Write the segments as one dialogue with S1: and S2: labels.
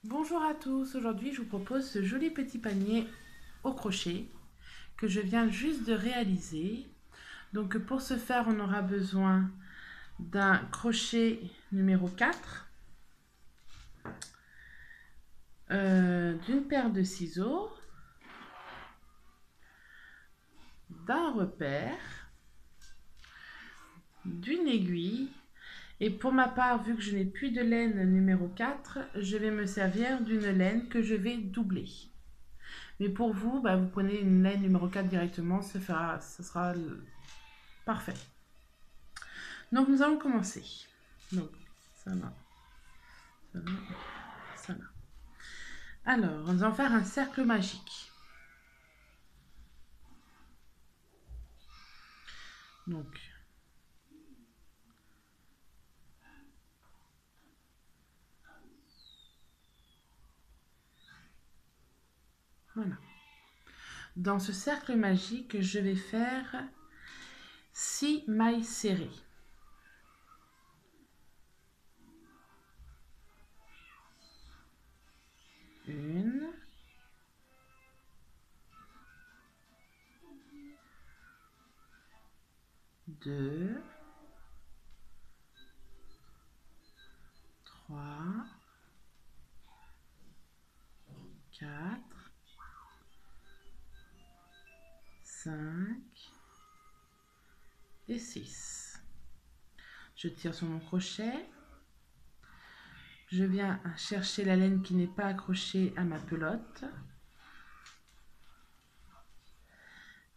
S1: Bonjour à tous, aujourd'hui je vous propose ce joli petit panier au crochet que je viens juste de réaliser. Donc pour ce faire on aura besoin d'un crochet numéro 4, d'une paire de ciseaux, d'un repère, d'une aiguille. Et pour ma part, vu que je n'ai plus de laine numéro 4, je vais me servir d'une laine que je vais doubler. Mais pour vous, vous prenez une laine numéro 4 directement, ce sera parfait. Donc nous allons commencer. Donc ça là, ça là, ça là. Alors, nous allons faire un cercle magique. Donc, voilà. Dans ce cercle magique, je vais faire 6 mailles serrées. Une, deux, trois, quatre, 5 et 6. Je tire sur mon crochet. Je viens chercher la laine qui n'est pas accrochée à ma pelote.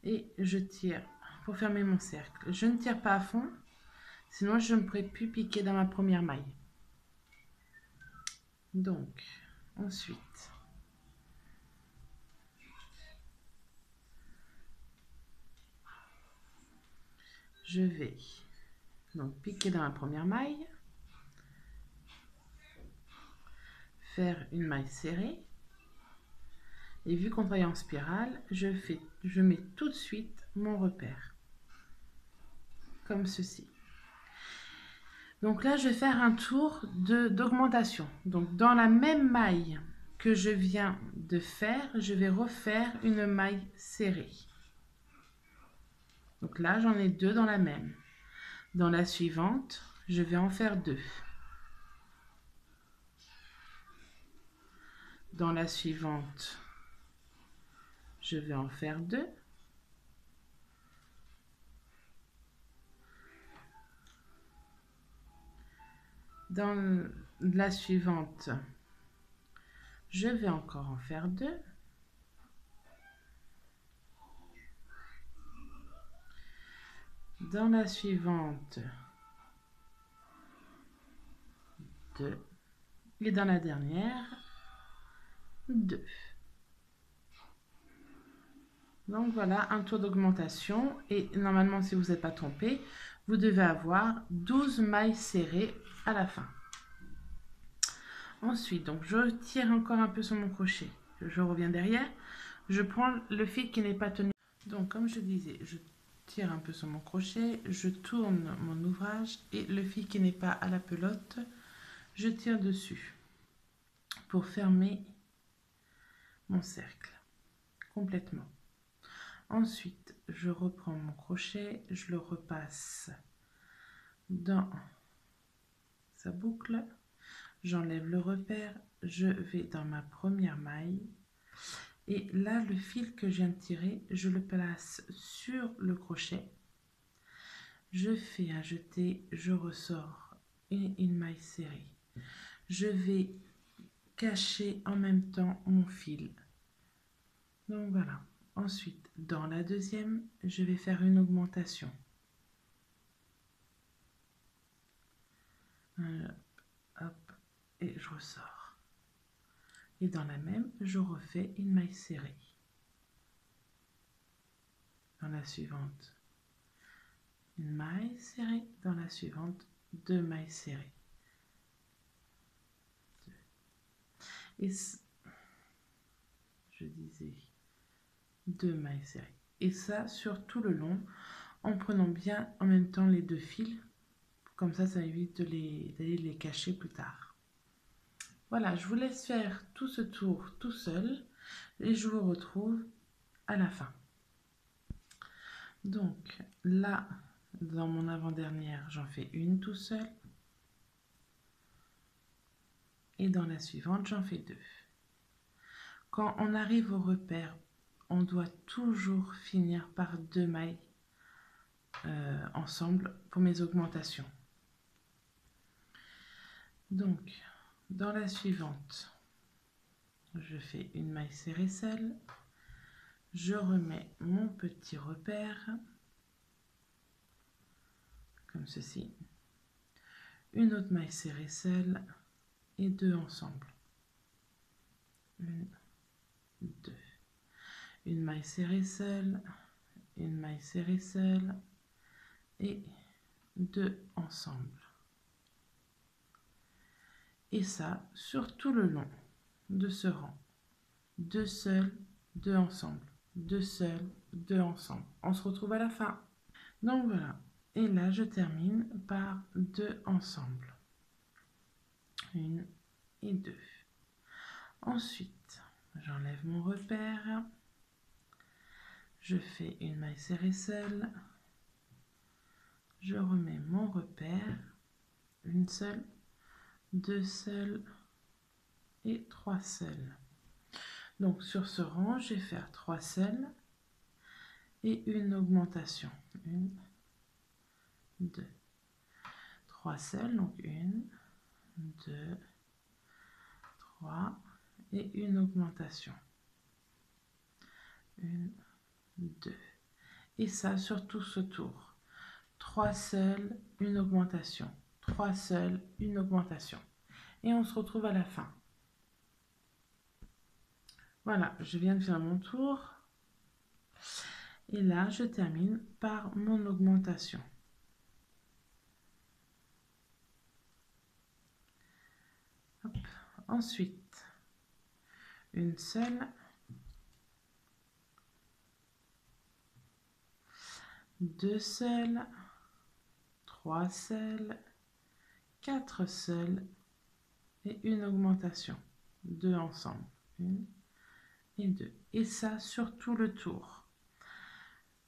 S1: Et je tire pour fermer mon cercle. Je ne tire pas à fond, sinon je ne pourrais plus piquer dans ma première maille. Donc, ensuite, je vais donc piquer dans ma première maille, faire une maille serrée, et vu qu'on travaille en spirale, je mets tout de suite mon repère, comme ceci. Donc là, je vais faire un tour d'augmentation. Donc dans la même maille que je viens de faire, je vais refaire une maille serrée. Donc là, j'en ai 2 dans la même. Dans la suivante, je vais en faire 2. Dans la suivante, je vais en faire 2. Dans la suivante, je vais encore en faire 2. Dans la suivante, 2. Et dans la dernière, 2. Donc voilà, un tour d'augmentation. Et normalement, si vous n'êtes pas trompé, vous devez avoir 12 mailles serrées à la fin. Ensuite, donc je tire encore un peu sur mon crochet. Je reviens derrière. Je prends le fil qui n'est pas tenu. Donc comme je disais, je tire un peu sur mon crochet, je tourne mon ouvrage et le fil qui n'est pas à la pelote, je tire dessus pour fermer mon cercle complètement. Ensuite, je reprends mon crochet, je le repasse dans sa boucle, j'enlève le repère, je vais dans ma première maille et là le fil que je viens de tirer, je le place sur le crochet, je fais un jeté, je ressors une maille serrée, je vais cacher en même temps mon fil. Donc voilà. Ensuite, dans la deuxième, je vais faire une augmentation. Hop, et je ressors. Et dans la même, je refais une maille serrée. Dans la suivante, une maille serrée. Dans la suivante, 2 mailles serrées. Et je disais 2 mailles serrées. Et ça sur tout le long, en prenant bien en même temps les 2 fils. Comme ça évite d'aller les cacher plus tard. Voilà, je vous laisse faire tout ce tour tout seul et je vous retrouve à la fin. Donc là, dans mon avant-dernière, j'en fais une tout seul. Et dans la suivante, j'en fais 2. Quand on arrive au repère, on doit toujours finir par 2 mailles ensemble pour mes augmentations. Donc, dans la suivante, je fais une maille serrée selle, je remets mon petit repère, comme ceci, une autre maille serrée selle et 2 ensemble. 1, 2. Une maille serrée selle, une maille serrée selle et 2 ensemble. Et ça sur tout le long de ce rang. 2 seuls, 2 ensemble. 2 seuls, 2 ensemble. On se retrouve à la fin. Donc voilà. Et là, je termine par 2 ensemble. 1 et 2. Ensuite, j'enlève mon repère. Je fais une maille serrée selle. Je remets mon repère. Une seule, 2 seuls et 3 seuls. Donc sur ce rang, je vais faire 3 seuls et une augmentation. 1, 2, 3 seuls, donc 1, 2, 3 et une augmentation. 1, 2. Et ça sur tout ce tour. 3 seuls, une augmentation. 3 seuls, une augmentation. Et on se retrouve à la fin. Voilà, je viens de faire mon tour. Et là, je termine par mon augmentation. Hop. Ensuite, une seule, 2 seuls, 3 seuls, 4 seuls et une augmentation. 2 ensemble. 1 et 2. Et ça sur tout le tour.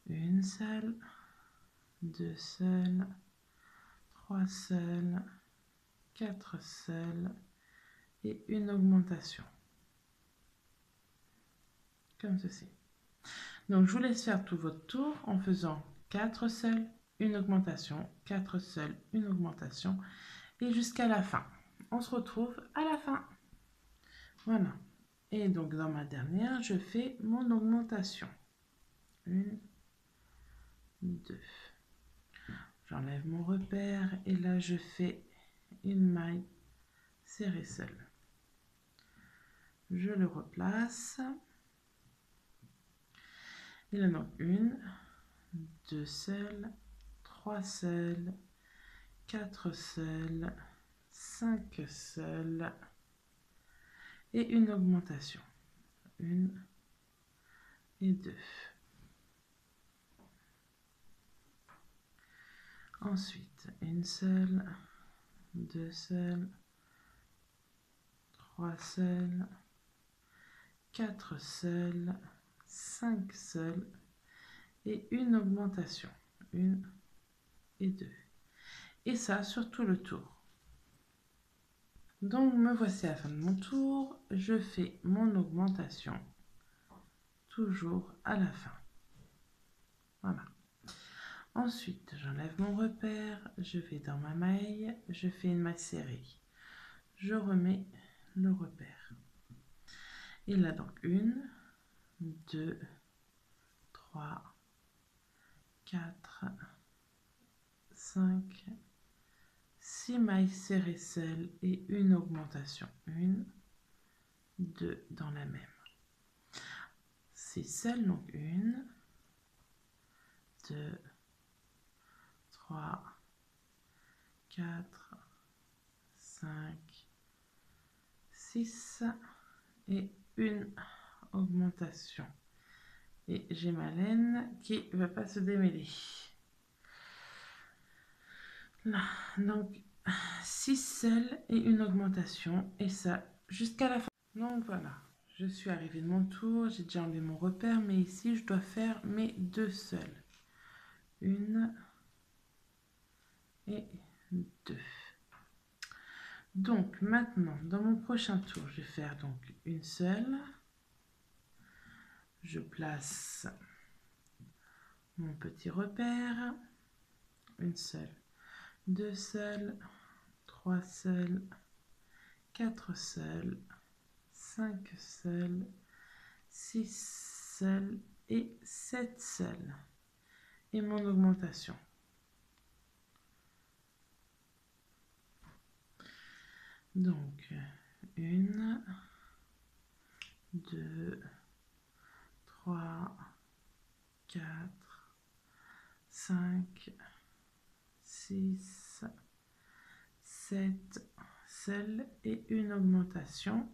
S1: Une seule, 2 seuls, 3 seuls, 4 seuls et une augmentation. Comme ceci. Donc je vous laisse faire tout votre tour en faisant 4 seuls, une augmentation, 4 seuls, une augmentation et jusqu'à la fin. On se retrouve à la fin. Voilà. Et donc dans ma dernière, je fais mon augmentation. 1, 2. J'enlève mon repère et là je fais une maille serrée seule. Je le replace. Et là donc 1, 2 seuls, 3 seuls, 4 seuls, 5 seuls et une augmentation. 1 et 2. Ensuite, une seule, 2 seuls, 3 seuls, 4 seuls, 5 seuls et une augmentation. 1 et 2. Et ça sur tout le tour. Donc me voici à la fin de mon tour. Je fais mon augmentation toujours à la fin. Voilà. Ensuite, j'enlève mon repère, je vais dans ma maille, je fais une maille serrée. Je remets le repère. Et là donc 1, 2, 3, 4, 5, 6 mailles serrées seules et une augmentation. 1, 2 dans la même. 6 seules, donc 1, 2, 3, 4, 5, 6 et une augmentation. Et j'ai ma laine qui ne va pas se démêler. Là, donc 6 seuls et une augmentation. Et ça jusqu'à la fin. Donc voilà, je suis arrivée de mon tour, j'ai déjà enlevé mon repère, mais ici je dois faire mes 2 seuls. 1 et 2. Donc maintenant, dans mon prochain tour, je vais faire donc une seule. Je place mon petit repère, une seule, 2 seuls, 3 seuls, 4 seuls, 5 seuls, 6 seuls et 7 seuls. Et mon augmentation. Donc, 1, 2, 3, 4, 5, 6, 7 seuls et une augmentation.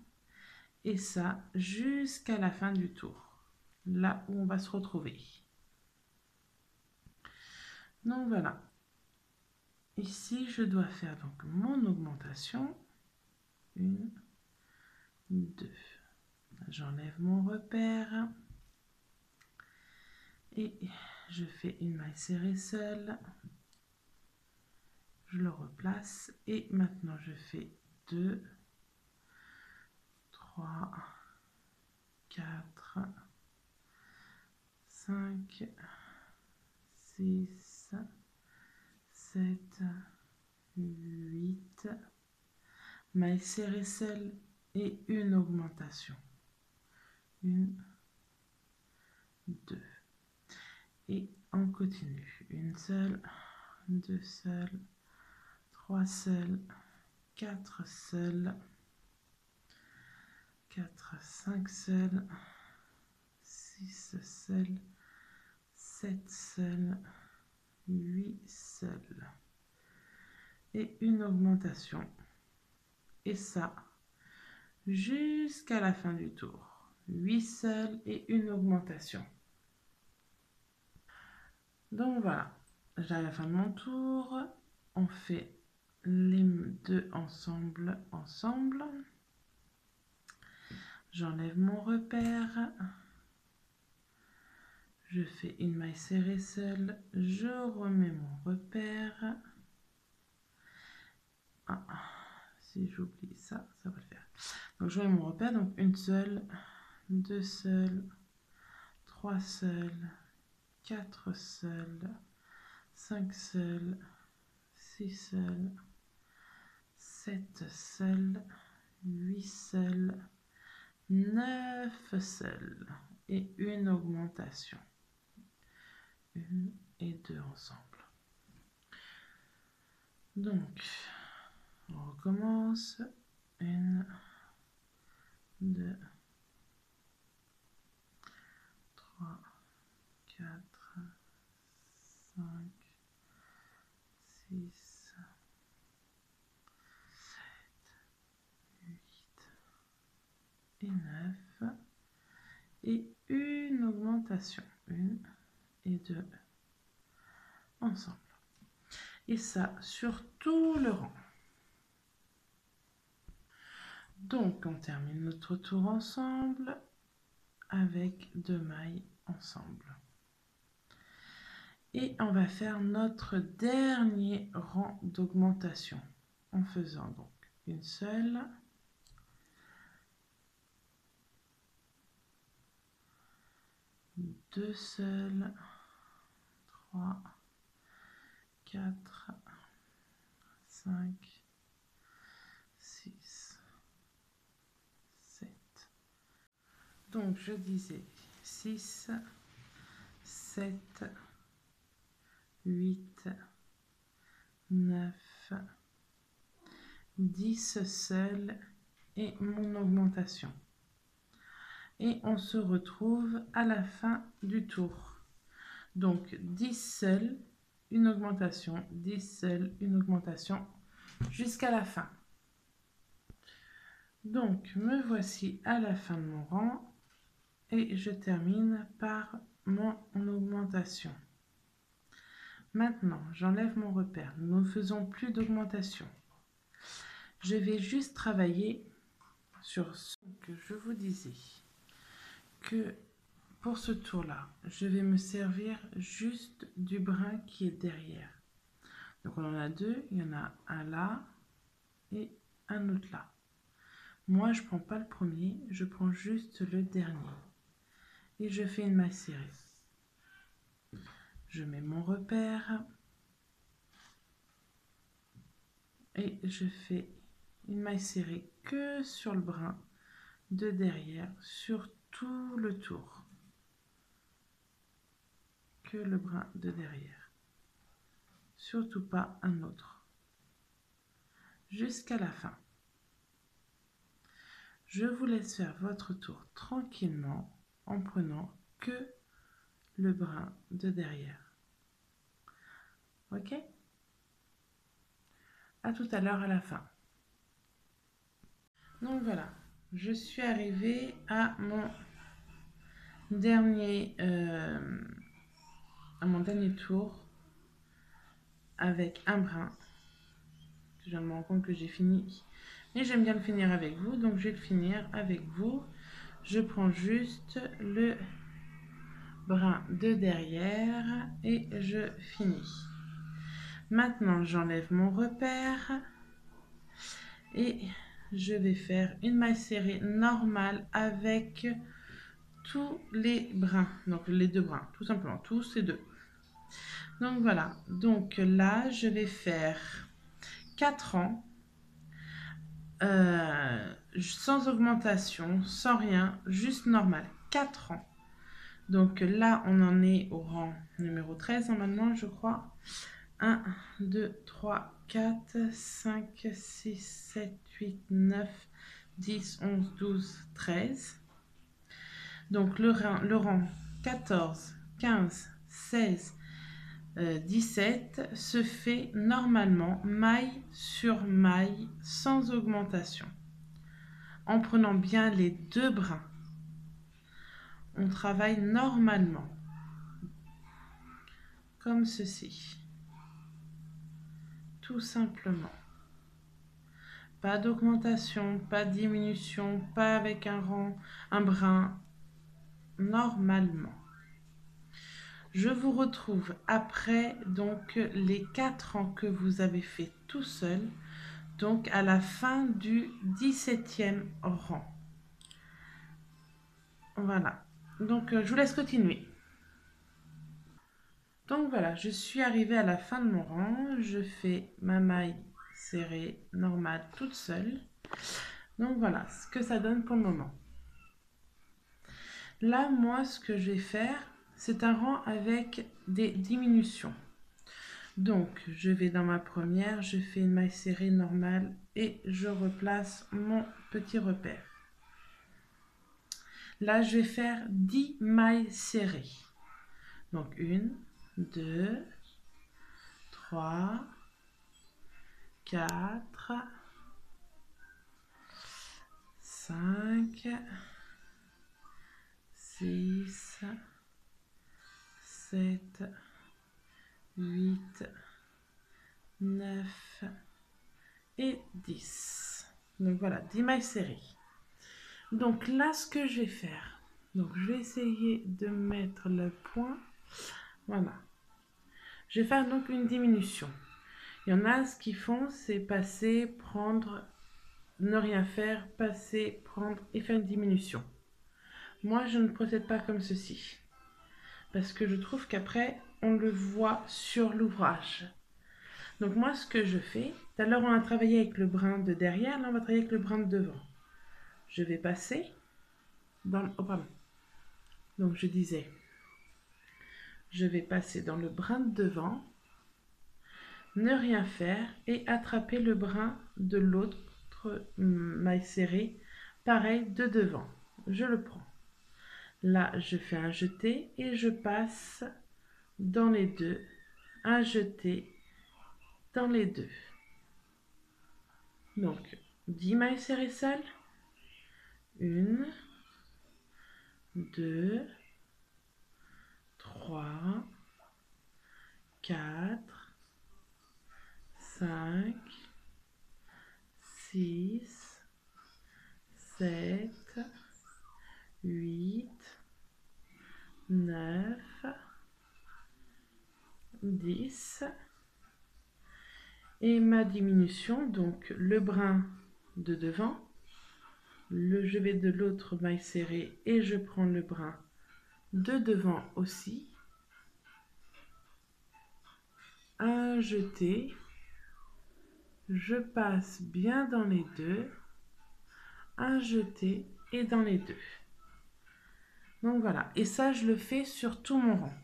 S1: Et ça jusqu'à la fin du tour, là où on va se retrouver. Donc voilà. Ici, je dois faire donc mon augmentation. 1, 2. J'enlève mon repère. Et je fais une maille serrée seule. Je le replace. Et maintenant, je fais 2, 3, 4, 5, 6, 7, 8, maille serrée seule et une augmentation. 1, 2. Et on continue. Une seule, 2 seuls, 3 seuls, 4 seuls, 4, 5 seuls, 6 seuls, 7 seuls, 8 seuls. Et une augmentation. Et ça, jusqu'à la fin du tour. 8 seuls et une augmentation. Donc voilà, j'arrive à la fin de mon tour. On fait les deux ensemble. J'enlève mon repère. Je fais une maille serrée seule. Je remets mon repère. Ah, si j'oublie ça, ça va le faire. Donc je remets mon repère. Donc une seule, 2 seuls, 3 seuls, 4 seuls, 5 seuls, 6 seuls, 7 seuls, 8 seuls, 9 seuls et une augmentation. 1 et 2 ensemble. Donc, on recommence. 1, 2, 3, 4, 5, 6, 7, 8 et 9. Et une augmentation. 1 et 2 ensemble. Et ça sur tout le rang. Donc, on termine notre tour ensemble avec 2 mailles ensemble. Et on va faire notre dernier rang d'augmentation en faisant donc une seule, 2 seules, 3, 4, 5, 6, 7. Donc je disais 6, 7, 8, 9, 10 seuls et mon augmentation. Et on se retrouve à la fin du tour. Donc 10 seuls, une augmentation, 10 seuls, une augmentation jusqu'à la fin. Donc me voici à la fin de mon rang et je termine par mon augmentation. Maintenant, j'enlève mon repère. Nous ne faisons plus d'augmentation. Je vais juste travailler sur ce que je vous disais que pour ce tour-là, je vais me servir juste du brin qui est derrière. Donc on en a deux, il y en a un là et un autre là. Moi, je prends pas le premier, je prends juste le dernier. Et je fais une maille serrée. Je mets mon repère et je fais une maille serrée que sur le brin de derrière, sur tout le tour. Que le brin de derrière. Surtout pas un autre. Jusqu'à la fin. Je vous laisse faire votre tour tranquillement en prenant que le brin de derrière. Ok? À tout à l'heure à la fin. Donc voilà, je suis arrivée à mon dernier tour avec un brin. Je me rends compte que j'ai fini, mais j'aime bien le finir avec vous, donc je vais le finir avec vous. Je prends juste le brin de derrière et je finis. Maintenant, j'enlève mon repère et je vais faire une maille serrée normale avec tous les brins, donc les deux brins, tout simplement, tous ces deux. Donc voilà, donc là, je vais faire 4 rangs, sans augmentation, sans rien, juste normal, 4 rangs. Donc là, on en est au rang numéro 13 normalement, je crois. 1, 2, 3, 4, 5, 6, 7, 8, 9, 10, 11, 12, 13. Donc le rang 14, 15, 16, 17 se fait normalement maille sur maille sans augmentation. En prenant bien les deux brins, on travaille normalement comme ceci. Tout simplement. Pas d'augmentation, pas de diminution, pas avec un rang, un brin, normalement. Je vous retrouve après donc les 4 rangs que vous avez fait tout seul, donc à la fin du 17e rang. Voilà, donc je vous laisse continuer. Donc voilà, je suis arrivée à la fin de mon rang, je fais ma maille serrée normale toute seule. Donc voilà ce que ça donne pour le moment. Là, moi, ce que je vais faire, c'est un rang avec des diminutions. Donc, je vais dans ma première, je fais une maille serrée normale et je replace mon petit repère. Là, je vais faire 10 mailles serrées. Donc, 1, 2, 3, 4, 5, 6, 7, 8, 9 et 10. Donc voilà, 10 mailles serrées. Donc là, ce que je vais faire, donc je vais essayer de mettre le point. Voilà. Je vais faire donc une diminution. Il y en a, ce qu'ils font, c'est passer, prendre, ne rien faire, passer, prendre et faire une diminution. Moi, je ne procède pas comme ceci. Parce que je trouve qu'après, on le voit sur l'ouvrage. Donc moi, ce que je fais, tout à l'heure, on a travaillé avec le brin de derrière, là, on va travailler avec le brin de devant. Je vais passer dans le... Oh, pardon. Donc, je disais, je vais passer dans le brin de devant, ne rien faire et attraper le brin de l'autre maille serrée, pareil, de devant. Je le prends. Là, je fais un jeté et je passe dans les deux, un jeté dans les deux. Donc, 10 mailles serrées seules. 1, 2, 3, 4, 5, 6, 7, 8, 9, 10. Et ma diminution, donc le brin de devant, je vais de l'autre maille serrée et je prends le brin de devant aussi. Un jeté, je passe bien dans les deux, un jeté et dans les deux. Donc voilà, et ça je le fais sur tout mon rang.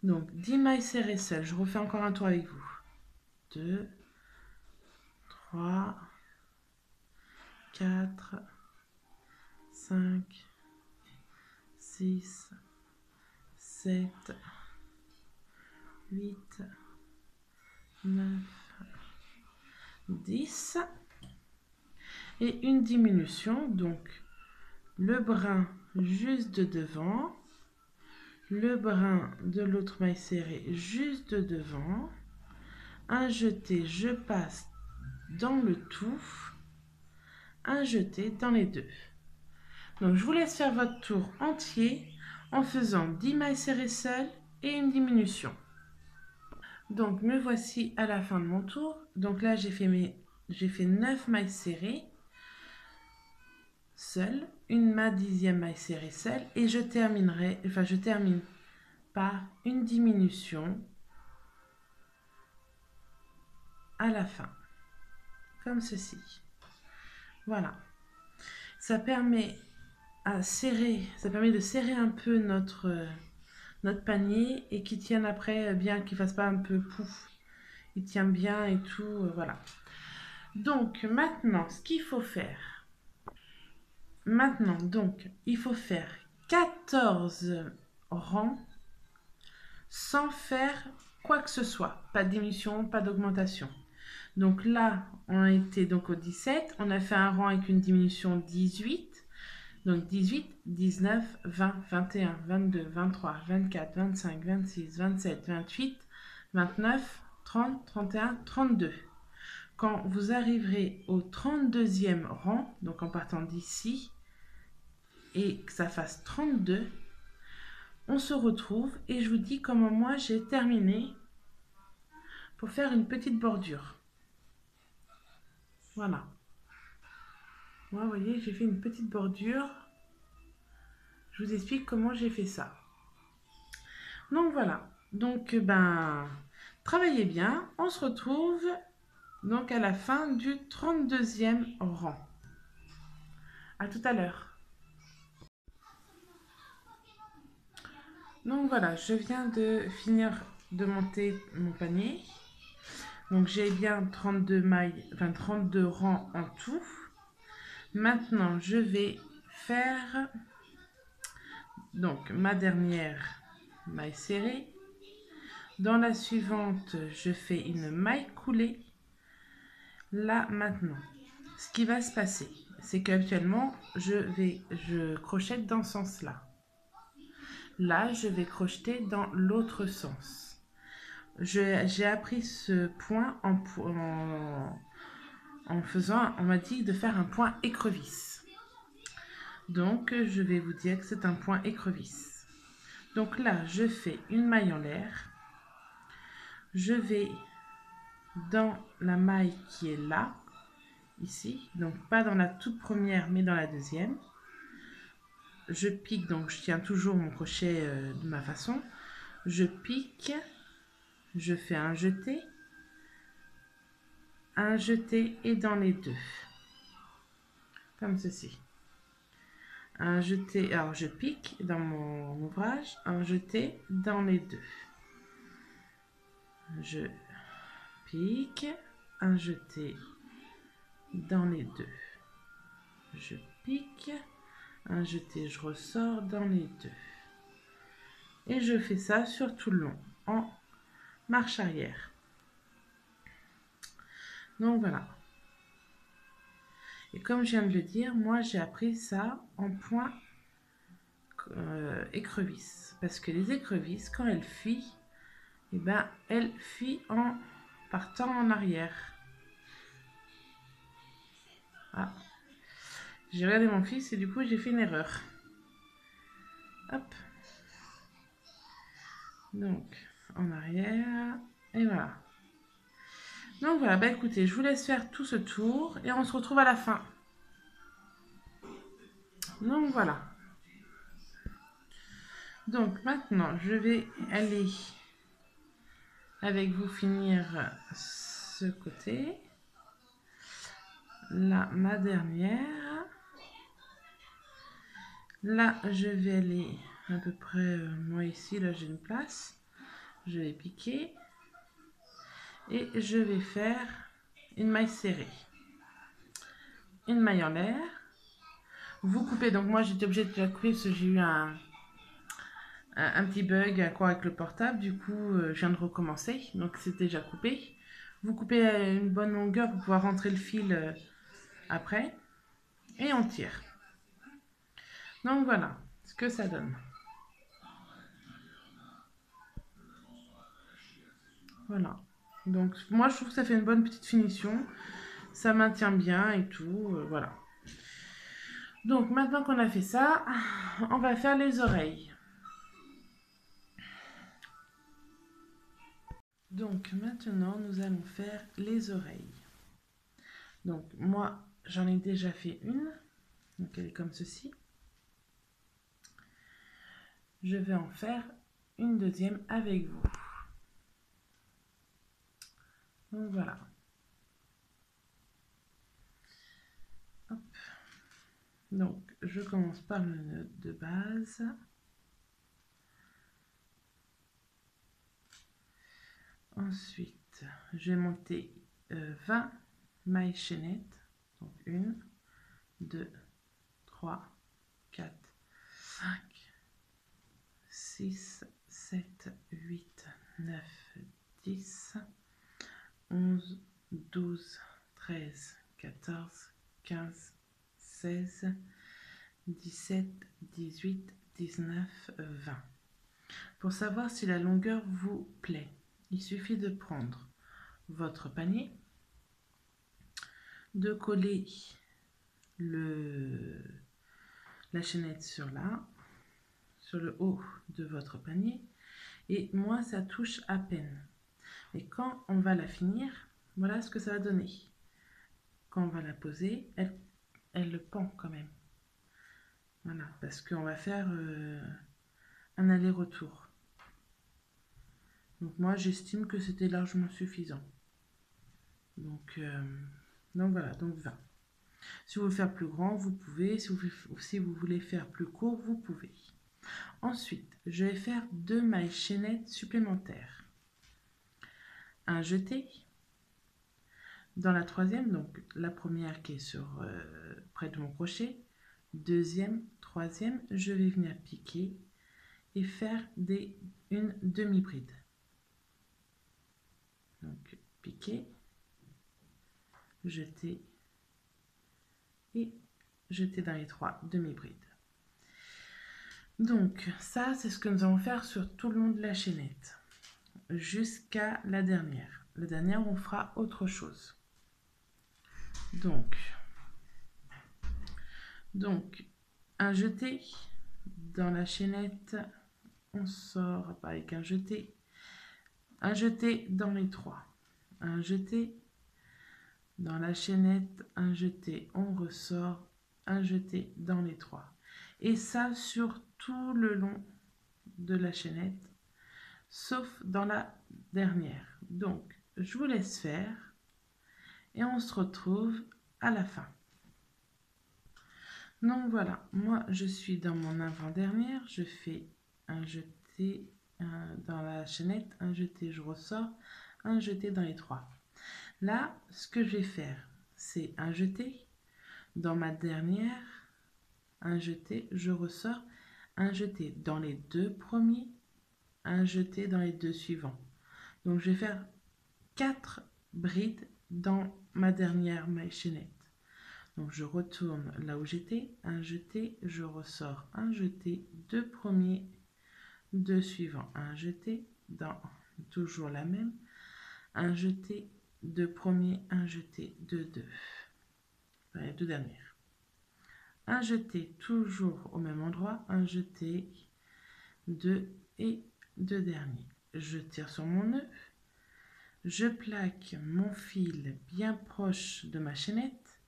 S1: Donc 10 mailles serrées seules, je refais encore un tour avec vous. 2, 3, 4, 5, 6, 7, 8, 9, 10. Et une diminution, donc le brin juste de devant, le brin de l'autre maille serrée juste de devant, un jeté, je passe dans le tout, un jeté dans les deux. Donc je vous laisse faire votre tour entier en faisant 10 mailles serrées seules et une diminution. Donc me voici à la fin de mon tour. Donc là j'ai fait 9 mailles serrées seule, ma 10e maille serrée seule, et je termine par une diminution à la fin, comme ceci. Voilà. Ça permet de serrer un peu notre panier et qu'il tienne après bien, qu'il ne fasse pas un peu pouf. Il tient bien et tout, voilà. Donc maintenant, ce qu'il faut faire, il faut faire 14 rangs sans faire quoi que ce soit. Pas de diminution, pas d'augmentation. Donc là, on était donc au 17. On a fait un rang avec une diminution 18. Donc 18, 19, 20, 21, 22, 23, 24, 25, 26, 27, 28, 29, 30, 31, 32. Quand vous arriverez au 32e rang, donc en partant d'ici, et que ça fasse 32, on se retrouve et je vous dis comment moi j'ai terminé pour faire une petite bordure. Voilà. Moi, vous voyez, j'ai fait une petite bordure. Je vous explique comment j'ai fait ça. Donc voilà. Donc, travaillez bien. On se retrouve donc à la fin du 32e rang. À tout à l'heure. Donc voilà, je viens de finir de monter mon panier. Donc j'ai bien 32 mailles, 32 rangs en tout. Maintenant, je vais faire donc ma dernière maille serrée. Dans la suivante, je fais une maille coulée. Là, maintenant, ce qui va se passer, c'est qu'actuellement, je crochette dans ce sens-là. Là, je vais crocheter dans l'autre sens. J'ai appris ce point on m'a dit de faire un point écrevisse. Donc, je vais vous dire que c'est un point écrevisse. Donc là, je fais une maille en l'air. Je vais dans la maille qui est là, ici. Donc, pas dans la toute première, mais dans la deuxième. Je pique, donc je tiens toujours mon crochet de ma façon. Je pique, je fais un jeté et dans les deux. Comme ceci. Un jeté, alors je pique dans mon ouvrage, un jeté dans les deux. Je pique, un jeté dans les deux. Je pique, un jeté, je ressors dans les deux. Et je fais ça sur tout le long, en marche arrière. Donc voilà. Et comme je viens de le dire, moi j'ai appris ça en point écrevisse. Parce que les écrevisses, quand elles fuient, eh ben, elles fuient en partant en arrière. Ah. J'ai regardé mon fils et du coup, j'ai fait une erreur. Hop. Donc, en arrière. Et voilà. Donc voilà, bah écoutez, je vous laisse faire tout ce tour et on se retrouve à la fin. Donc voilà. Donc maintenant, je vais aller avec vous finir ce côté. Là, ma dernière. Là, je vais aller à peu près, moi ici, là j'ai une place. Je vais piquer. Et je vais faire une maille serrée. Une maille en l'air. Vous coupez, donc moi j'étais obligée de la couper parce que j'ai eu un petit bug quoi avec le portable. Du coup, je viens de recommencer. Donc c'est déjà coupé. Vous coupez à une bonne longueur pour pouvoir rentrer le fil après. Et on tire. Donc voilà ce que ça donne. Voilà. Donc moi je trouve que ça fait une bonne petite finition. Ça maintient bien et tout. Voilà. Donc maintenant qu'on a fait ça, on va faire les oreilles. Donc maintenant nous allons faire les oreilles. Donc moi j'en ai déjà fait une. Donc elle est comme ceci. Je vais en faire une deuxième avec vous. Donc voilà. Hop. Donc je commence par le nœud de base. Ensuite je vais monter 20 mailles chaînettes. Donc 1, 2, 3, 4, 5, 6, 7, 8, 9, 10, 11, 12, 13, 14, 15, 16, 17, 18, 19, 20. Pour savoir si la longueur vous plaît, il suffit de prendre votre panier, de coller la chaînette sur le haut de votre panier, et moi ça touche à peine. Et quand on va la finir, voilà ce que ça va donner. Quand on va la poser, elle le pend quand même. Voilà, parce qu'on va faire un aller-retour. Donc moi j'estime que c'était largement suffisant. Donc voilà, donc 20. Si vous voulez faire plus grand, vous pouvez. Si vous voulez faire plus court, vous pouvez. Ensuite, je vais faire 2 mailles chaînettes supplémentaires. Un jeté dans la troisième, donc la première qui est sur près de mon crochet. Deuxième, troisième, je vais venir piquer et faire une demi-bride. Donc piquer, jeter et jeter dans les 3 demi-brides. Donc ça c'est ce que nous allons faire sur tout le long de la chaînette jusqu'à la dernière. La dernière on fera autre chose. Donc un jeté dans la chaînette, on sort avec un jeté dans les 3, un jeté dans la chaînette, un jeté, on ressort, un jeté dans les 3. Et ça sur tout le long de la chaînette, sauf dans la dernière. Donc, je vous laisse faire et on se retrouve à la fin. Donc voilà, moi je suis dans mon avant-dernière, je fais un jeté dans la chaînette, un jeté, je ressors, un jeté dans les 3. Là, ce que je vais faire, c'est un jeté dans ma dernière, un jeté, je ressors, un jeté dans les 2 premiers, un jeté dans les 2 suivants. Donc je vais faire 4 brides dans ma dernière maille chaînette. Donc je retourne là où j'étais, un jeté, je ressors, un jeté, 2 premiers, 2 suivants, un jeté dans toujours la même, un jeté, 2 premiers, un jeté, 2, 2. Les 2 dernières. un jeté toujours au même endroit, un jeté, 2 et 2 derniers. Je tire sur mon nœud, je plaque mon fil bien proche de ma chaînette,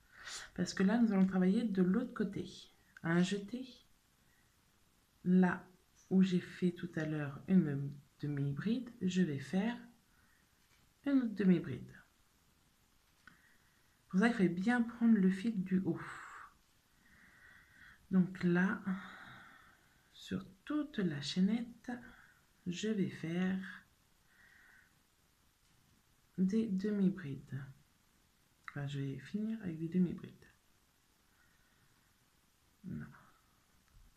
S1: parce que là nous allons travailler de l'autre côté. Un jeté, là où j'ai fait tout à l'heure une demi-bride, je vais faire une autre demi-bride. Pour ça, il faut bien prendre le fil du haut. Donc là, sur toute la chaînette, je vais faire des demi-brides. Enfin, je vais finir avec des demi-brides.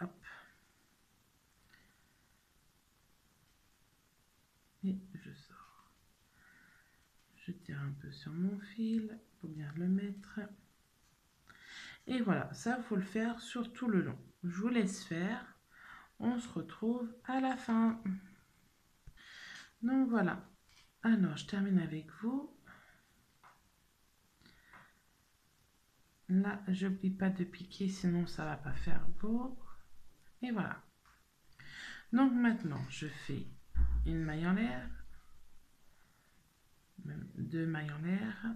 S1: Hop. Et je sors. Je tire un peu sur mon fil pour bien le mettre. Et voilà, ça, il faut le faire sur tout le long. Je vous laisse faire. On se retrouve à la fin. Donc voilà. Alors, je termine avec vous. Là, je n'oublie pas de piquer, sinon ça ne va pas faire beau. Et voilà. Donc maintenant, je fais une maille en l'air, même 2 mailles en l'air.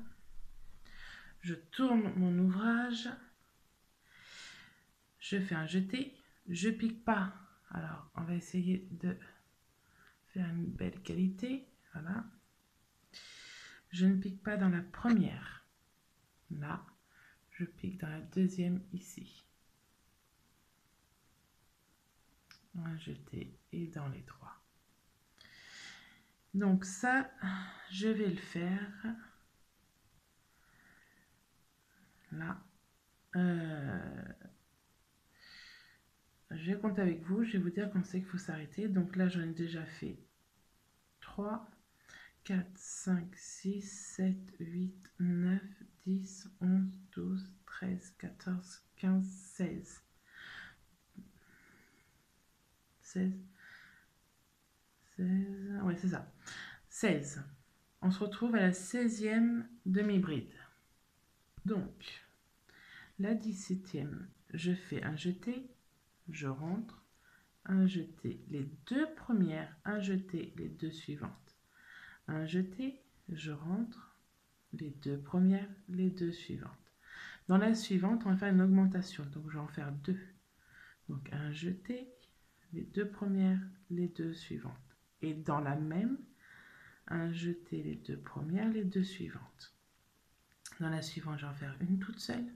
S1: Je tourne mon ouvrage. Je fais un jeté. Je pique pas. Alors, on va essayer de faire une belle qualité. Voilà. Je ne pique pas dans la première. Là, je pique dans la deuxième ici. Un jeté et dans les 3. Donc ça, je vais le faire là. Je vais compter avec vous, je vais vous dire quand c'est qu'il faut s'arrêter. Donc là, j'en ai déjà fait 3, 4, 5, 6, 7, 8, 9, 10, 11, 12, 13, 14, 15, 16. 16. Ouais, c'est ça. 16. On se retrouve à la 16e demi-bride. Donc, la 17e, je fais un jeté, je rentre, un jeté, les 2 premières, un jeté, les 2 suivantes. Un jeté, je rentre, les 2 premières, les 2 suivantes. Dans la suivante, on va faire une augmentation, donc je vais en faire 2. Donc un jeté, les 2 premières, les 2 suivantes. Et dans la même, un jeté, les 2 premières, les 2 suivantes. Dans la suivante, je vais en faire une toute seule.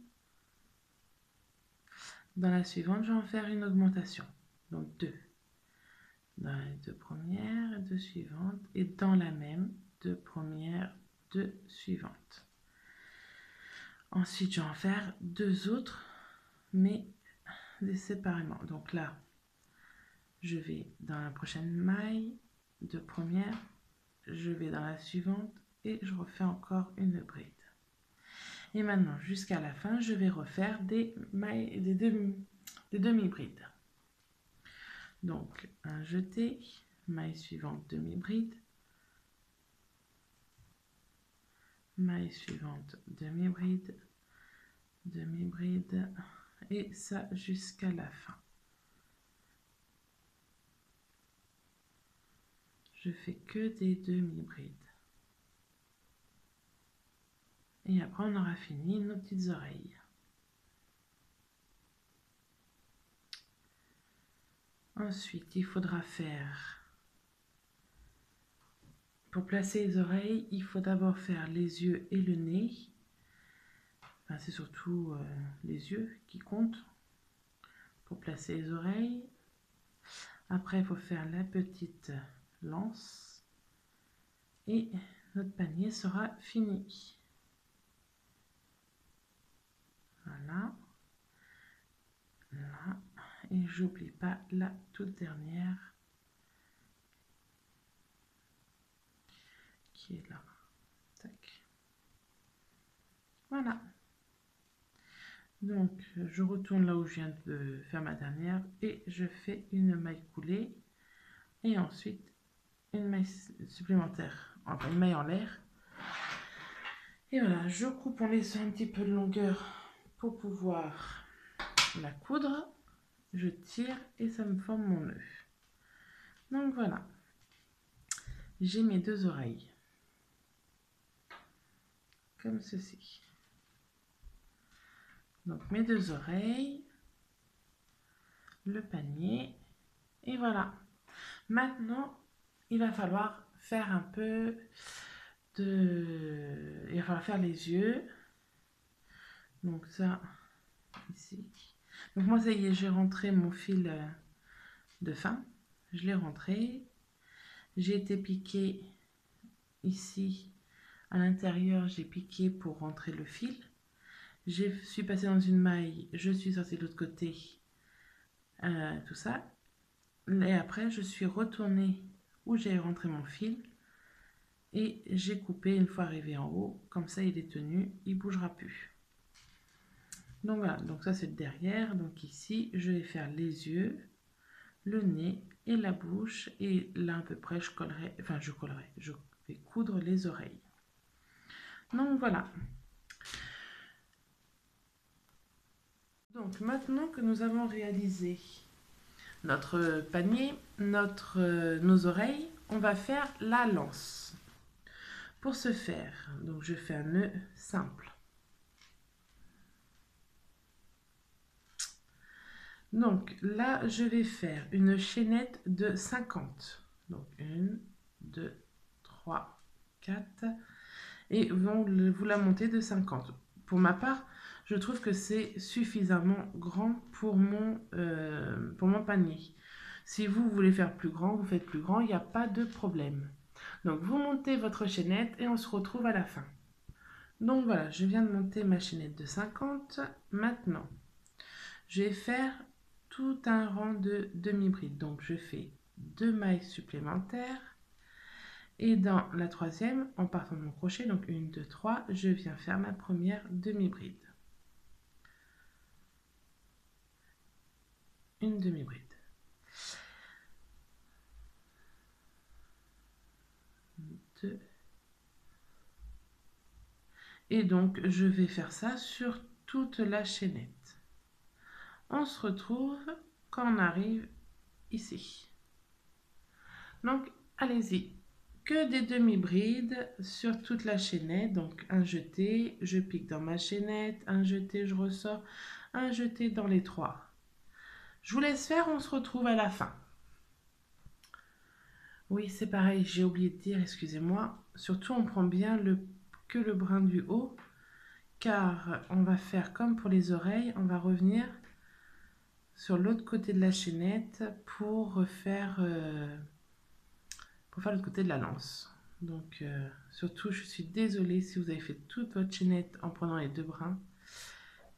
S1: Dans la suivante, je vais en faire une augmentation, donc 2. Dans les 2 premières, 2 suivantes. Et dans la même, 2 premières, 2 suivantes. Ensuite, je vais en faire 2 autres, mais séparément. Donc là, je vais dans la prochaine maille, 2 premières, je vais dans la suivante et je refais encore une bride. Et maintenant, jusqu'à la fin, je vais refaire des mailles, des demi-brides. Donc, un jeté, maille suivante, demi-bride, maille suivante, demi-bride, demi-bride, et ça jusqu'à la fin. Je fais que des demi-brides. Et après, on aura fini nos petites oreilles. Ensuite, il faudra faire, pour placer les oreilles, il faut d'abord faire les yeux et le nez. Enfin, c'est surtout les yeux qui comptent pour placer les oreilles. Après, il faut faire la petite lance. Et notre panier sera fini. Voilà. Là. Et j'oublie pas la toute dernière qui est là. Tac. Voilà. Donc, je retourne là où je viens de faire ma dernière et je fais une maille coulée et ensuite une maille supplémentaire, enfin une maille en l'air. Et voilà, je coupe en laissant un petit peu de longueur pour pouvoir la coudre, je tire et ça me forme mon nœud. Donc voilà, j'ai mes 2 oreilles, comme ceci. Donc mes 2 oreilles, le panier, et voilà. Maintenant, il va falloir faire un peu de... Il va falloir faire les yeux. Donc ça, ici. Donc moi, ça y est, j'ai rentré mon fil de fin. Je l'ai rentré. J'ai été piqué ici à l'intérieur, j'ai piqué pour rentrer le fil. Je suis passée dans une maille, je suis sortie de l'autre côté, tout ça. Et après, je suis retournée où j'ai rentré mon fil et j'ai coupé une fois arrivé en haut. Comme ça, il est tenu, il ne bougera plus. Donc voilà, donc ça c'est le derrière. Donc ici, je vais faire les yeux, le nez et la bouche. Et là, à peu près, je vais coudre les oreilles. Donc voilà. Donc maintenant que nous avons réalisé notre panier, nos oreilles, on va faire la lance. Pour ce faire, donc je fais un nœud simple. Donc là, je vais faire une chaînette de 50. Donc 1, 2, 3, 4. Et vous la montez de 50. Pour ma part, je trouve que c'est suffisamment grand pour mon panier. Si vous voulez faire plus grand, vous faites plus grand, il n'y a pas de problème. Donc vous montez votre chaînette et on se retrouve à la fin. Donc voilà, je viens de monter ma chaînette de 50. Maintenant, je vais faire tout un rang de demi-bride. Donc je fais 2 mailles supplémentaires. Et dans la troisième, en partant de mon crochet, donc 1, 2, 3, je viens faire ma première demi-bride. Une demi-bride. 2. Et donc, je vais faire ça sur toute la chaînette. On se retrouve quand on arrive ici. Donc, allez-y. Que des demi-brides sur toute la chaînette. Donc, un jeté, je pique dans ma chaînette, un jeté, je ressors, un jeté dans les 3. Je vous laisse faire, on se retrouve à la fin. Oui, c'est pareil, j'ai oublié de dire, excusez-moi. Surtout, on prend bien que le brin du haut, car on va faire comme pour les oreilles, on va revenir sur l'autre côté de la chaînette pour faire l'autre côté de la lance. Donc, surtout, je suis désolée si vous avez fait toute votre chaînette en prenant les 2 brins.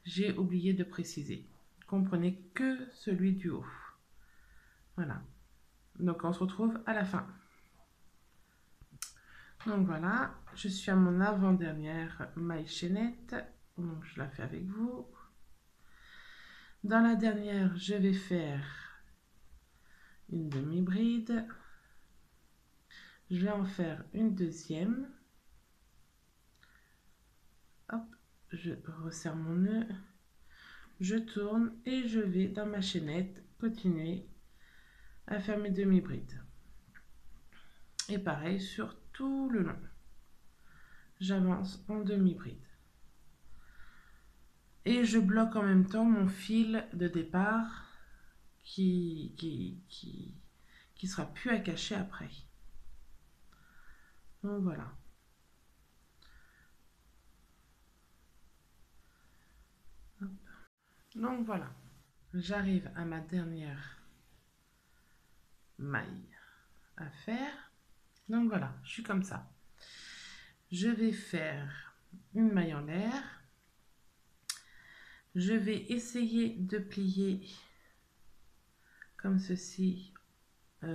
S1: J'ai oublié de préciser qu'on prenait que celui du haut. Voilà. Donc, on se retrouve à la fin. Donc voilà, je suis à mon avant-dernière maille chaînette. Donc, je la fais avec vous. Dans la dernière, je vais faire une demi-bride. Je vais en faire une deuxième. Hop, je resserre mon nœud. Je tourne et je vais dans ma chaînette continuer à faire mes demi-brides. Et pareil sur tout le long. J'avance en demi-bride. Et je bloque en même temps mon fil de départ qui sera plus à cacher après. Donc voilà. Hop. Donc voilà. J'arrive à ma dernière maille à faire. Donc voilà, je suis comme ça. Je vais faire une maille en l'air. Je vais essayer de plier comme ceci je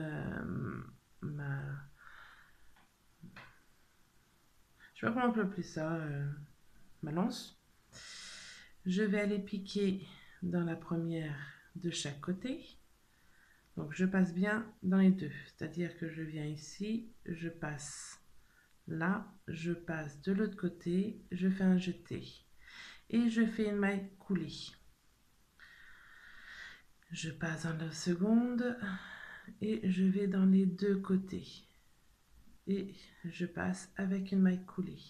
S1: sais pas comment on peut appeler ça, ma lance. Je vais aller piquer dans la première de chaque côté. Donc je passe bien dans les deux, c'est-à-dire que je viens ici, je passe là, je passe de l'autre côté, je fais un jeté et je fais une maille coulée. Je passe dans la seconde et je vais dans les deux côtés. Et je passe avec une maille coulée.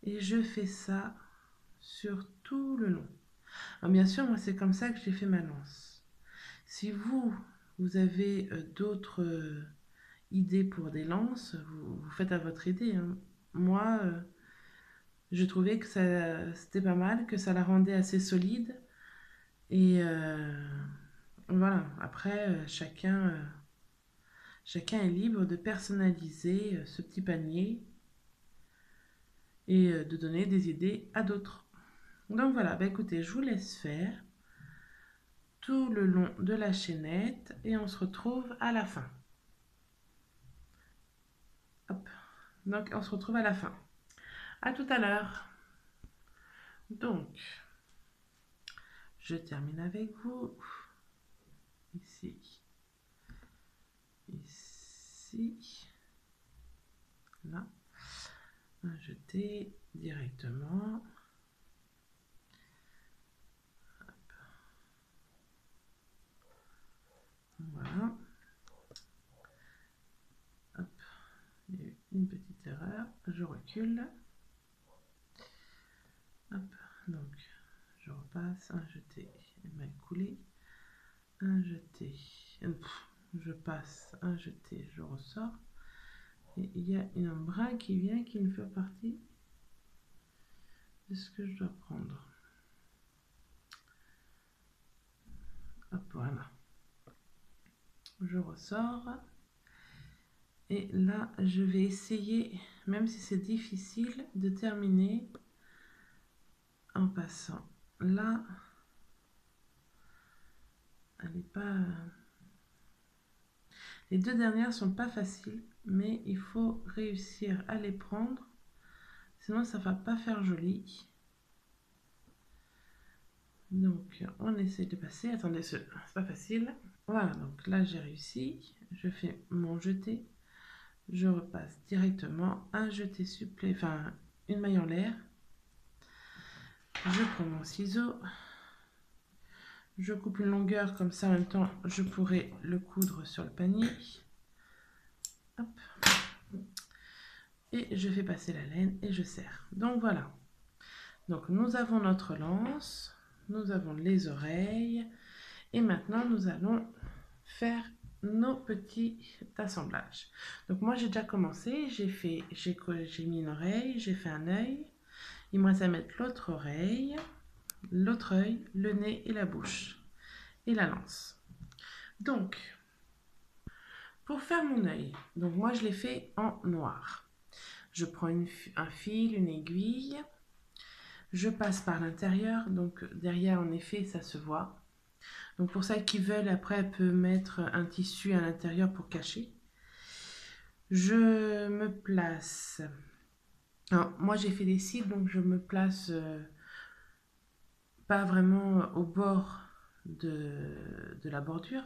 S1: Et je fais ça sur tout le long. Alors bien sûr, moi c'est comme ça que j'ai fait ma lance. Si vous avez d'autres idées pour des lances, vous faites à votre idée, hein. Moi, je trouvais que c'était pas mal, que ça la rendait assez solide. Et voilà, après, chacun est libre de personnaliser ce petit panier et de donner des idées à d'autres. Donc voilà, bah écoutez, je vous laisse faire tout le long de la chaînette et on se retrouve à la fin. Hop. Donc on se retrouve à la fin. À tout à l'heure. Donc, je termine avec vous. Ici. Ici. Là. Un jeté directement. Voilà. Hop. Il y a eu une petite erreur. Je recule. Hop. Donc, je repasse. Un jeté. Maille coulée. Un jeté. Je passe. Un jeté. Je ressors. Et il y a un brin qui vient qui ne fait partie de ce que je dois prendre. Hop, voilà. Je ressors. Et là, je vais essayer, même si c'est difficile, de terminer en passant là. Elle n'est pas... Les deux dernières sont pas faciles, mais il faut réussir à les prendre. Sinon, ça va pas faire joli. Donc, on essaie de passer. Attendez, c'est pas facile. Voilà, donc là, j'ai réussi. Je fais mon jeté. Je repasse directement. Un jeté supplémentaire, enfin, une maille en l'air. Je prends mon ciseau. Je coupe une longueur, comme ça, en même temps, je pourrai le coudre sur le panier. Hop. Et je fais passer la laine et je serre. Donc, voilà. Donc, nous avons notre lance. Nous avons les oreilles. Et maintenant, nous allons faire nos petits assemblages. Donc, moi, j'ai déjà commencé. J'ai mis une oreille, j'ai fait un œil. Il me reste à mettre l'autre oreille, l'autre œil, le nez et la bouche. Et la lance. Donc, pour faire mon œil, donc moi je l'ai fait en noir. Je prends un fil, une aiguille, je passe par l'intérieur, donc derrière en effet ça se voit. Donc pour celles qui veulent après peut mettre un tissu à l'intérieur pour cacher. Je me place. Alors, moi j'ai fait des cils donc je me place pas vraiment au bord de la bordure.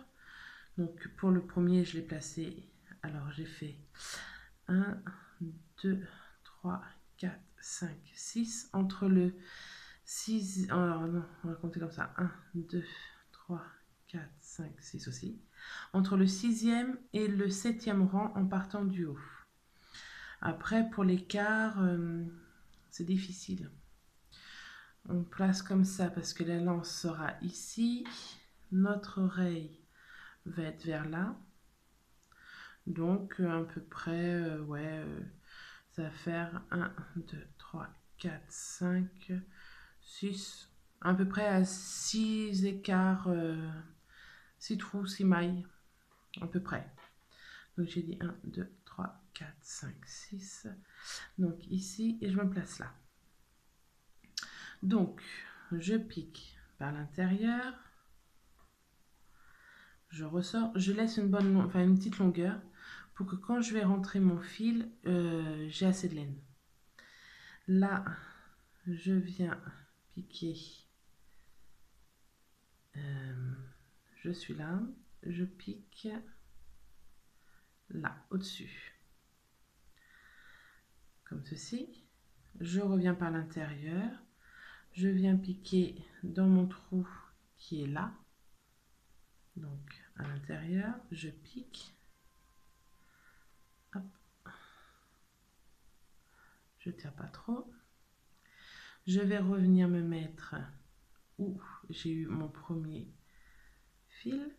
S1: Donc pour le premier, je l'ai placé. Alors j'ai fait 1, 2, 3, 4, 5, 6. Entre le 6... Alors non, on va compter comme ça. 1, 2, 3, 4, 5, 6 aussi. Entre le 6e et le 7e rang en partant du haut. Après, pour l'écart, c'est difficile. On place comme ça parce que la lance sera ici. Notre oreille va être vers là. Donc à peu près, ouais, ça va faire 1, 2, 3, 4, 5, 6, à peu près à 6 écarts, 6 trous, 6 mailles, à peu près. Donc j'ai dit 1, 2, 3, 4, 5, 6. Donc ici, et je me place là. Donc, je pique par l'intérieur. Je ressors, je laisse une petite longueur pour que quand je vais rentrer mon fil, j'ai assez de laine. Là, je viens piquer. Je suis là, je pique là, au-dessus. Comme ceci. Je reviens par l'intérieur. Je viens piquer dans mon trou qui est là. à l'intérieur, je pique. Hop. Je tire pas trop. Je vais revenir me mettre où j'ai eu mon premier fil.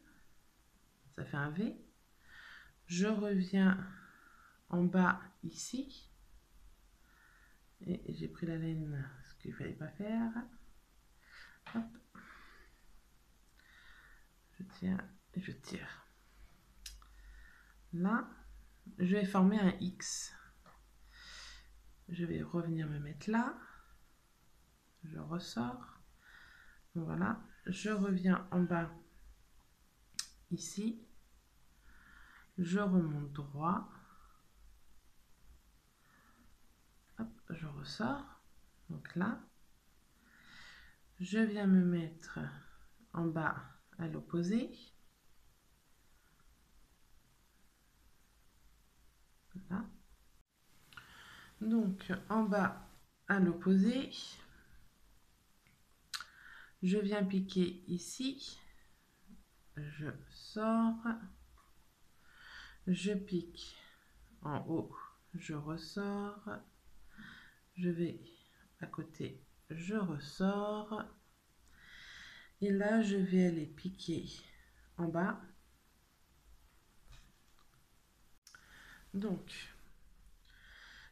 S1: Ça fait un V. Je reviens en bas ici. Et j'ai pris la laine, ce qu'il ne fallait pas faire. Hop. Je tiens et je tire. Là, je vais former un X. Je vais revenir me mettre là. Je ressors. Voilà. Je reviens en bas ici. Je remonte droit. Hop, je ressors. Donc là, je viens me mettre en bas à l'opposé. Là. Donc en bas à l'opposé, je viens piquer ici, je sors, je pique en haut, je ressors, je vais à côté, je ressors, et là je vais aller piquer en bas. Donc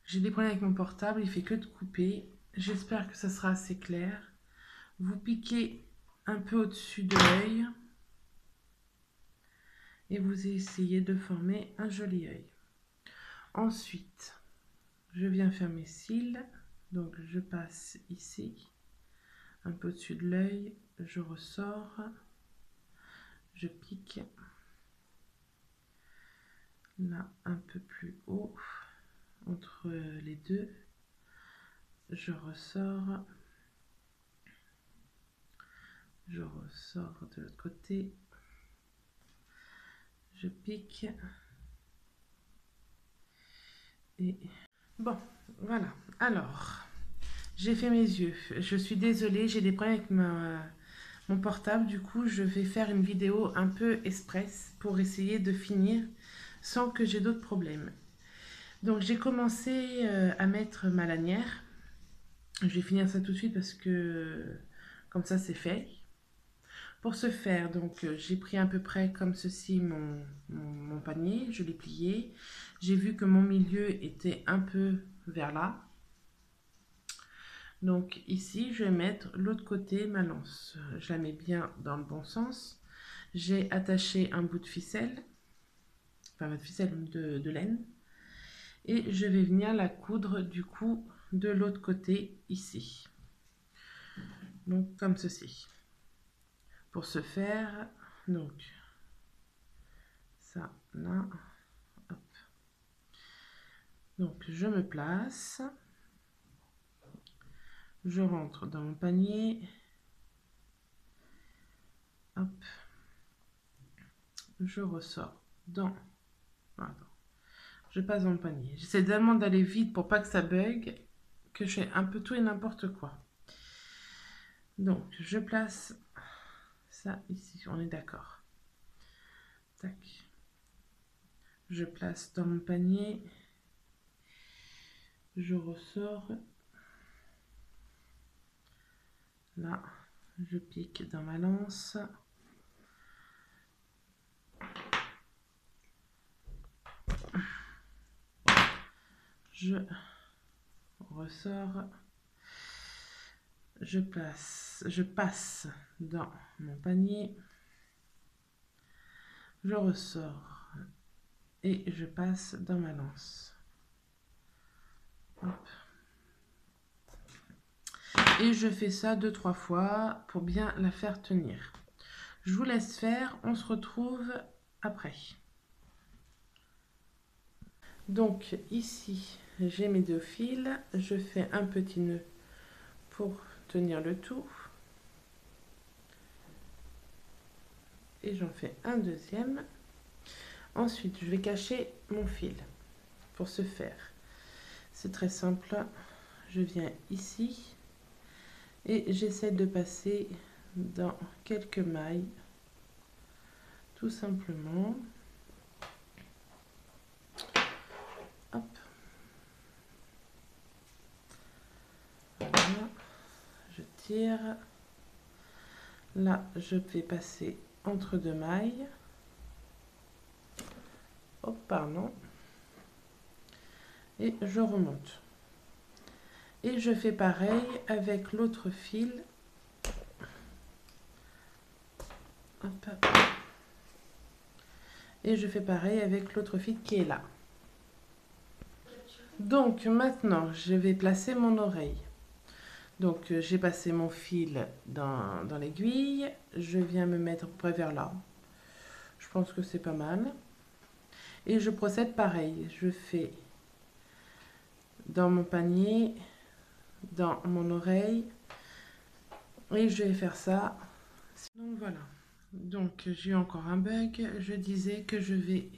S1: j'ai des problèmes avec mon portable, il fait que de couper. J'espère que ça sera assez clair. Vous piquez un peu au-dessus de l'œil et vous essayez de former un joli œil. Ensuite, je viens faire mes cils. Donc je passe ici, un peu au-dessus de l'œil, je ressors, je pique. Là, un peu plus haut, entre les deux, je ressors. Je ressors de l'autre côté, je pique et bon, voilà. Alors, j'ai fait mes yeux. Je suis désolée, j'ai des problèmes avec mon portable. Du coup, je vais faire une vidéo un peu express pour essayer de finir sans que j'ai d'autres problèmes. Donc, j'ai commencé à mettre ma lanière. Je vais finir ça tout de suite parce que comme ça, c'est fait. Pour ce faire, donc j'ai pris à peu près comme ceci mon panier, je l'ai plié. J'ai vu que mon milieu était un peu vers là. Donc ici, je vais mettre l'autre côté ma lance. Je la mets bien dans le bon sens. J'ai attaché un bout de ficelle, enfin de ficelle de laine. Et je vais venir la coudre du coup de l'autre côté ici. Donc comme ceci. Pour ce faire, donc ça là, hop. Donc je me place, je rentre dans mon panier, hop, je ressors dans, pardon, je passe dans le panier. J'essaie vraiment d'aller vite pour pas que ça bug, que je fais un peu tout et n'importe quoi. Donc je place ça ici, on est d'accord. Tac. Je place dans mon panier, je ressors, là, je pique dans ma lance, je ressors, je passe dans mon panier, je ressors et je passe dans ma lance. Hop. Et je fais ça 2-3 fois pour bien la faire tenir. Je vous laisse faire, on se retrouve après. Donc ici, j'ai mes 2 fils, je fais un petit nœud pour tenir le tout. Et j'en fais un deuxième. Ensuite, je vais cacher mon fil. Pour ce faire, c'est très simple. Je viens ici et j'essaie de passer dans quelques mailles tout simplement. Hop. Voilà. Je tire. Là, je vais passer entre deux mailles. Hop, pardon. Et je remonte. Et je fais pareil avec l'autre fil. Hop. Et je fais pareil avec l'autre fil qui est là. Donc maintenant, je vais placer mon oreille. Donc j'ai passé mon fil dans l'aiguille. Je viens me mettre à peu près vers là. Je pense que c'est pas mal. Et je procède pareil. Je fais dans mon panier, dans mon oreille. Et je vais faire ça. Donc voilà. Donc j'ai eu encore un bug. Je disais que je vais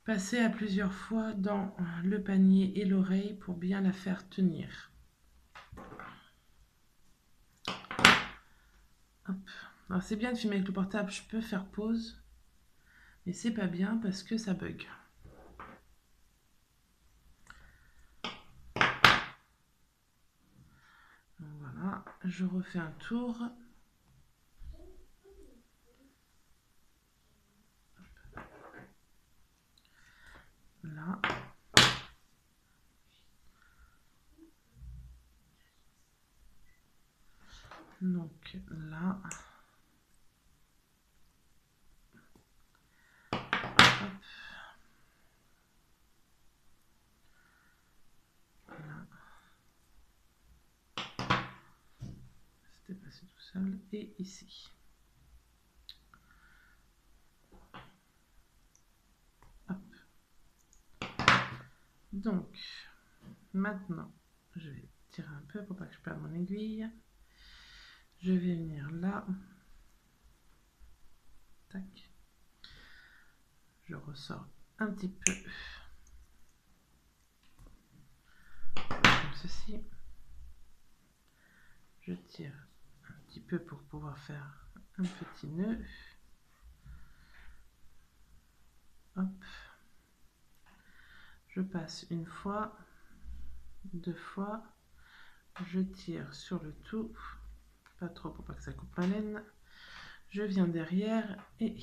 S1: passer à plusieurs fois dans le panier et l'oreille pour bien la faire tenir. Hop. Alors c'est bien de filmer avec le portable, je peux faire pause, mais c'est pas bien parce que ça bug. Donc voilà, je refais un tour. Là. Donc là. Hop. Là. C'était passé tout seul. Et ici. Hop. Donc, maintenant, je vais tirer un peu pour pas que je perde mon aiguille. Je vais venir là. Tac. Je ressors un petit peu. Comme ceci. Je tire un petit peu pour pouvoir faire un petit nœud. Hop. Je passe une fois, deux fois. Je tire sur le tout. Pas trop pour pas que ça coupe ma laine. Je viens derrière et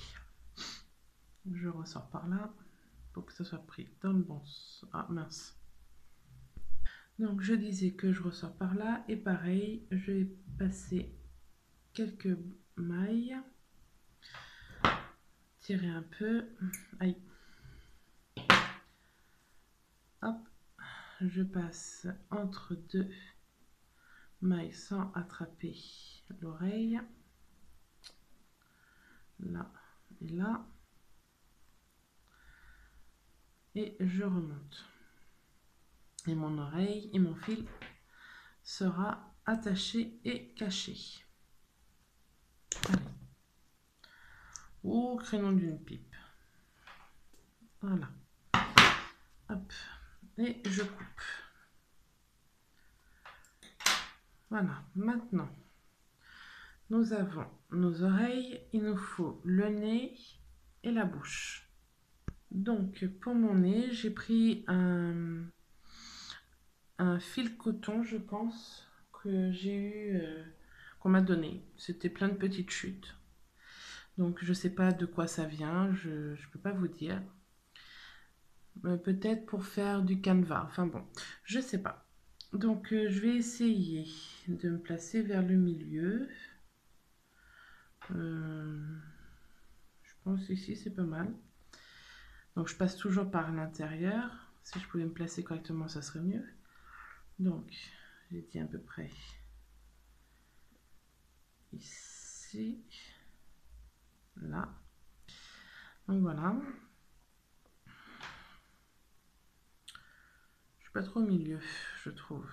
S1: je ressors par là pour que ça soit pris dans le bon sens. Ah mince. Donc je disais que je ressors par là et pareil, je vais passer quelques mailles, tirer un peu, aïe, hop, je passe entre deux mailles sans attraper l'oreille, là et là, et je remonte. Et mon oreille et mon fil sera attaché et caché. Allez. Au créneau d'une pipe. Voilà. Hop. Et je coupe. Voilà. Maintenant, nous avons nos oreilles. Il nous faut le nez et la bouche. Donc, pour mon nez, j'ai pris un fil coton, je pense, que j'ai eu, qu'on m'a donné. C'était plein de petites chutes. Donc, je ne sais pas de quoi ça vient. Je ne peux pas vous dire. Peut-être pour faire du canevas. Enfin bon, je sais pas. Donc je vais essayer de me placer vers le milieu. Je pense ici c'est pas mal. Donc je passe toujours par l'intérieur. Si je pouvais me placer correctement, ça serait mieux. Donc j'ai dit à peu près ici, là. Donc voilà. Je suis pas trop au milieu, je trouve.